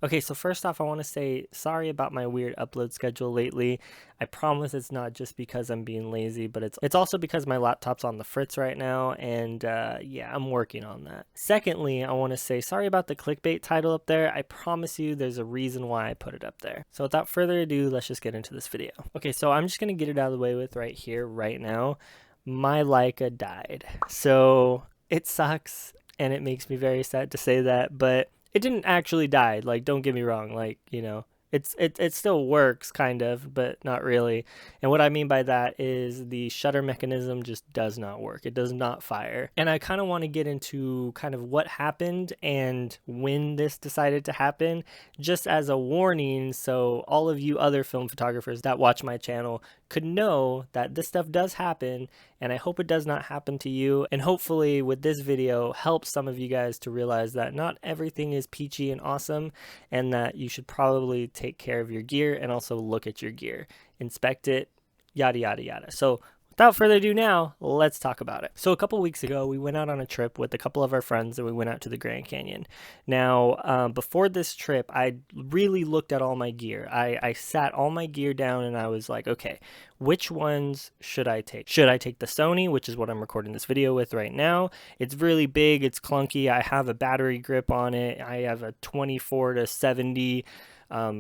Okay, so first off, I want to say sorry about my weird upload schedule lately. I promise it's not just because I'm being lazy, but it's also because my laptop's on the fritz right now, and yeah, I'm working on that. Secondly, I want to say sorry about the clickbait title up there. I promise you there's a reason why I put it up there. So without further ado, let's just get into this video. Okay, so I'm just going to get it out of the way with right here, right now. My Leica died. So it sucks, and it makes me very sad to say that, but it didn't actually die. Like, don't get me wrong. Like, it still works kind of, but not really. And what I mean by that is the shutter mechanism just does not work. It does not fire. And I kind of want to get into kind of what happened and when this decided to happen, just as a warning, so all of you other film photographers that watch my channel could know that this stuff does happen, and I hope it does not happen to you. And hopefully with this video help some of you guys to realize that not everything is peachy and awesome, and that you should probably take care of your gear and also look at your gear, inspect it, yada yada yada. So without further ado now, let's talk about it. So a couple weeks ago, we went out on a trip with a couple of our friends and we went out to the Grand Canyon. Now, before this trip, I really looked at all my gear. I sat all my gear down and I was like, okay, which ones should I take? Should I take the Sony, which is what I'm recording this video with right now? It's really big, it's clunky, I have a battery grip on it, I have a 24 to 70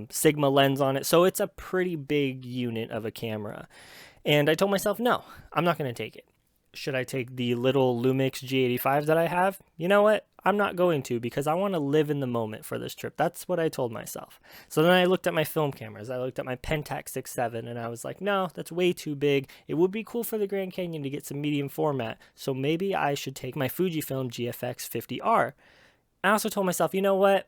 Sigma lens on it, so it's a pretty big unit of a camera. And I told myself, no, I'm not going to take it. Should I take the little Lumix G85 that I have? You know what? I'm not going to, because I want to live in the moment for this trip. That's what I told myself. So then I looked at my film cameras. I looked at my Pentax 6.7 and I was like, no, that's way too big. It would be cool for the Grand Canyon to get some medium format. So maybe I should take my Fujifilm GFX 50R. I also told myself, you know what?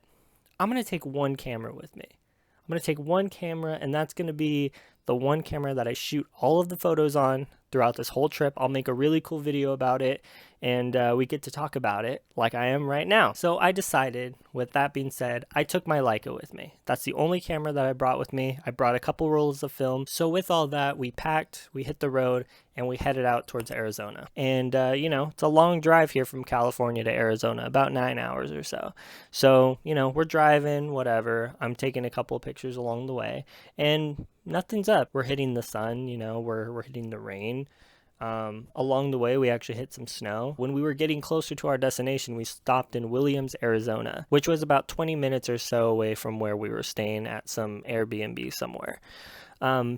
I'm going to take one camera with me. I'm going to take one camera, and that's going to be the one camera that I shoot all of the photos on throughout this whole trip. I'll make a really cool video about it, and we get to talk about it like I am right now. So I decided, with that being said, I took my Leica with me. That's the only camera that I brought with me. I brought a couple rolls of film. So with all that, we packed, we hit the road, and we headed out towards Arizona. And, it's a long drive here from California to Arizona, about 9 hours or so. So, we're driving, whatever. I'm taking a couple of pictures along the way, and nothing's up. We're hitting the sun, we're hitting the rain. Along the way, we actually hit some snow. When we were getting closer to our destination, we stopped in Williams, Arizona, which was about 20 minutes or so away from where we were staying at some Airbnb somewhere.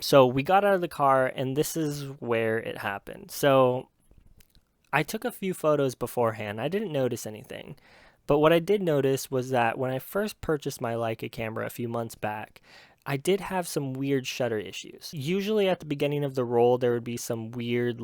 So we got out of the car, and this is where it happened. So I took a few photos beforehand. I didn't notice anything. But what I did notice was that when I first purchased my Leica camera a few months back, I did have some weird shutter issues. Usually at the beginning of the roll, there would be some weird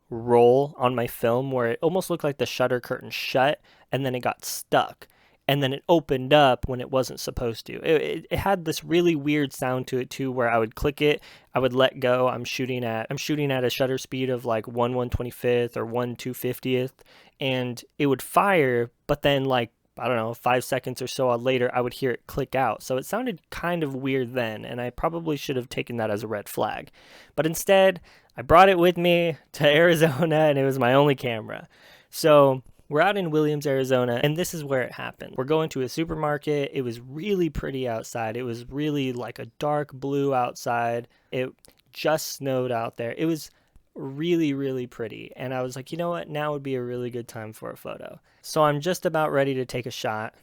roll on my film where it almost looked like the shutter curtain shut and then it got stuck. And then it opened up when it wasn't supposed to. It had this really weird sound to it too, where I would click it, I would let go. I'm shooting at a shutter speed of like 1/125th or 1/250th, and it would fire, but then I don't know, 5 seconds or so later, I would hear it click out. So it sounded kind of weird then, and I probably should have taken that as a red flag. But instead, I brought it with me to Arizona, and it was my only camera. So we're out in Williams, Arizona, and this is where it happened. We're going to a supermarket. It was really pretty outside. It was really like a dark blue outside. It just snowed out there. It was really, really pretty. And I was like, you know what? Now would be a really good time for a photo. So I'm just about ready to take a shot.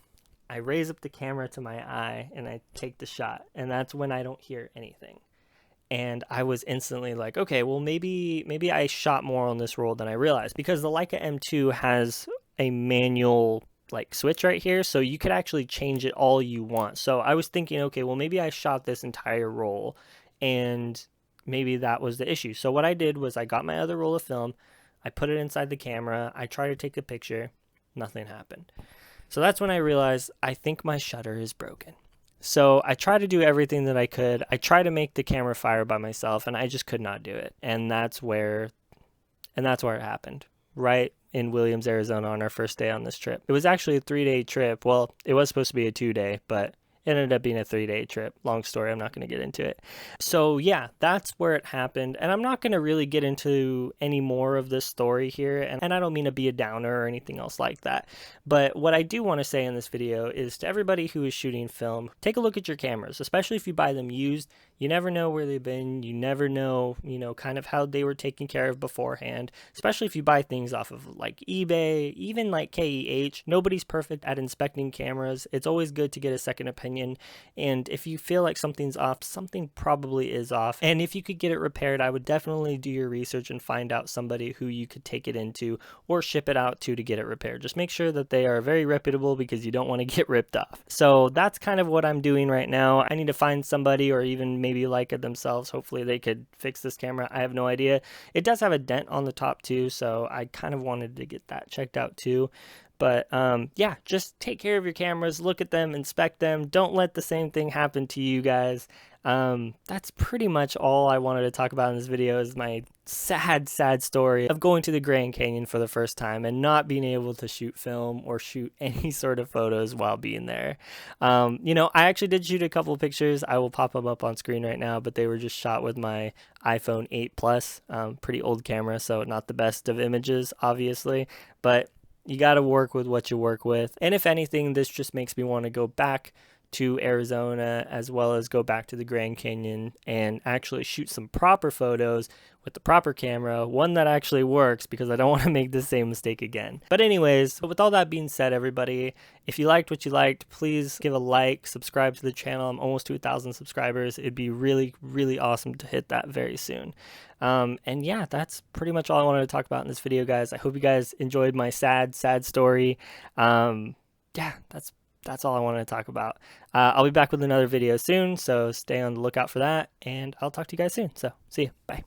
I raise up the camera to my eye and I take the shot. And that's when I don't hear anything. And I was instantly like, okay, well, maybe I shot more on this roll than I realized, because the Leica M2 has a manual switch right here, so you could actually change it all you want. So I was thinking, okay, well, maybe I shot this entire roll and maybe that was the issue. So what I did was I got my other roll of film, I put it inside the camera, I tried to take a picture, nothing happened. So that's when I realized I think my shutter is broken. So I tried to do everything that I could. I tried to make the camera fire by myself, and I just could not do it. And that's where it happened, right in Williams, Arizona, on our first day on this trip. It was actually a 3-day trip. Well, it was supposed to be a 2-day, but It ended up being a 3-day trip. Long story, I'm not going to get into it. So yeah, that's where it happened. And I'm not going to really get into any more of this story here. And I don't mean to be a downer or anything else like that. But what I do want to say in this video is to everybody who is shooting film, take a look at your cameras, especially if you buy them used. You never know where they've been. You never know, kind of how they were taken care of beforehand, especially if you buy things off of like eBay, even like KEH. Nobody's perfect at inspecting cameras. It's always good to get a second opinion. And if you feel like something's off, something probably is off. And if you could get it repaired, I would definitely do your research and find out somebody who you could take it into or ship it out to get it repaired. Just make sure that they are very reputable, because you don't want to get ripped off. So that's kind of what I'm doing right now. I need to find somebody, or even maybe Leica themselves. Hopefully they could fix this camera. I have no idea. It does have a dent on the top too, so I kind of wanted to get that checked out too. But yeah, just take care of your cameras, look at them, inspect them. Don't let the same thing happen to you guys. That's pretty much all I wanted to talk about in this video, is my sad story of going to the Grand Canyon for the first time and not being able to shoot film or shoot any sort of photos while being there. I actually did shoot a couple of pictures. I will pop them up on screen right now, but they were just shot with my iPhone 8 Plus, pretty old camera, so not the best of images, obviously, but you got to work with what you work with. And if anything, this just makes me want to go back to Arizona, as well as go back to the Grand Canyon and actually shoot some proper photos with the proper camera, one that actually works, because I don't want to make the same mistake again. But anyways, with all that being said, everybody, if you liked what you liked, please give a like, subscribe to the channel. I'm almost to 1,000 subscribers. It'd be really, really awesome to hit that very soon. And yeah, that's pretty much all I wanted to talk about in this video, guys. I hope you guys enjoyed my sad story. Yeah, that's all I wanted to talk about. I'll be back with another video soon, so stay on the lookout for that, and I'll talk to you guys soon. So see you. Bye.